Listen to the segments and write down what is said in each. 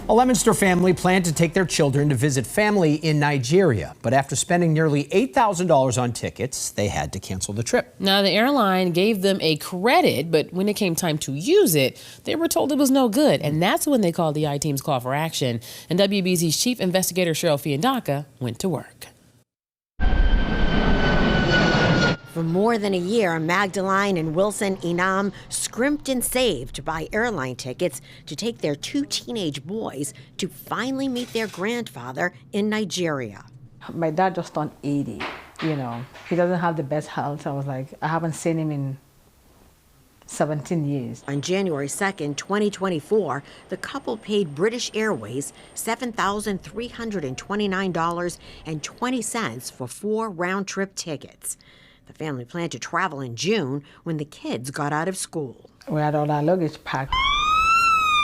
A Leominster family planned to take their children to visit family in Nigeria, but after spending nearly $8,000 on tickets, they had to cancel the trip. Now, the airline gave them a credit, but when it came time to use it, they were told it was no good, and that's when they called the I-Team's call for action, and WBZ's chief investigator, Cheryl Fiandaca, went to work. For more than a year, Magdalene and Wilson Inam scrimped and saved to buy airline tickets to take their two teenage boys to finally meet their grandfather in Nigeria. My dad just turned 80, He doesn't have the best health. I was like, I haven't seen him in 17 years. On January 2nd, 2024, the couple paid British Airways $7,329.20 for 4 round-trip tickets. The family planned to travel in June when the kids got out of school. We had all our luggage packed.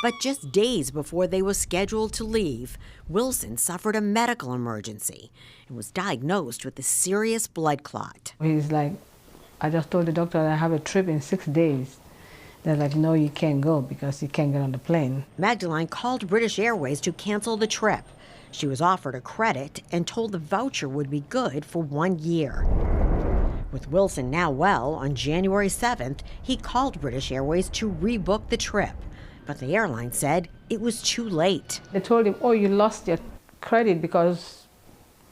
But just days before they were scheduled to leave, Wilson suffered a medical emergency and was diagnosed with a serious blood clot. He's like, I just told the doctor that I have a trip in 6 days. They're like, no, you can't go because you can't get on the plane. Magdalene called British Airways to cancel the trip. She was offered a credit and told the voucher would be good for 1 year. With Wilson now well, on January 7th, he called British Airways to rebook the trip. But the airline said it was too late. They told him, oh, you lost your credit because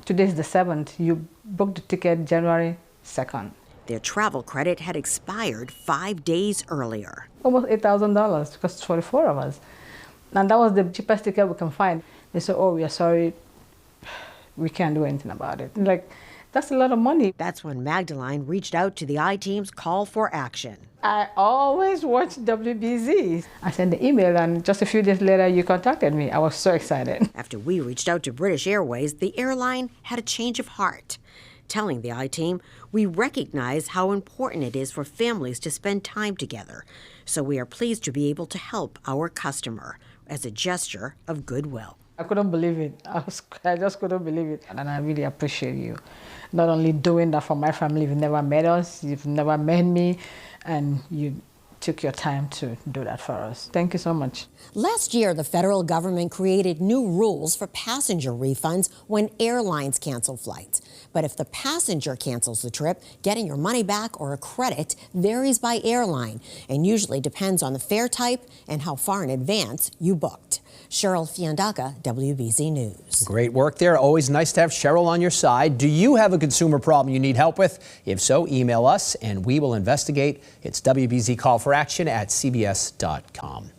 today's the 7th. You booked the ticket January 2nd. Their travel credit had expired 5 days earlier. Almost $8,000 because it's 44 of us. And that was the cheapest ticket we can find. They said, oh, we are sorry. We can't do anything about it. Like, that's a lot of money. That's when Magdalene reached out to the I-Team's call for action. I always watch WBZ. I sent the email, and just a few days later, you contacted me. I was so excited. After we reached out to British Airways, the airline had a change of heart, telling the I-Team, we recognize how important it is for families to spend time together, so we are pleased to be able to help our customer as a gesture of goodwill. I couldn't believe it. I just couldn't believe it. And I really appreciate you. Not only doing that for my family, you've never met us, you've never met me, and you took your time to do that for us. Thank you so much. Last year, the federal government created new rules for passenger refunds when airlines cancel flights. But if the passenger cancels the trip, getting your money back or a credit varies by airline and usually depends on the fare type and how far in advance you booked. Cheryl, Fiandaca, WBZ News. Great work there. Always nice to have Cheryl on your side. Do you have a consumer problem you need help with? If so, email us and we will investigate. It's WBZ Call for Action at cbs.com.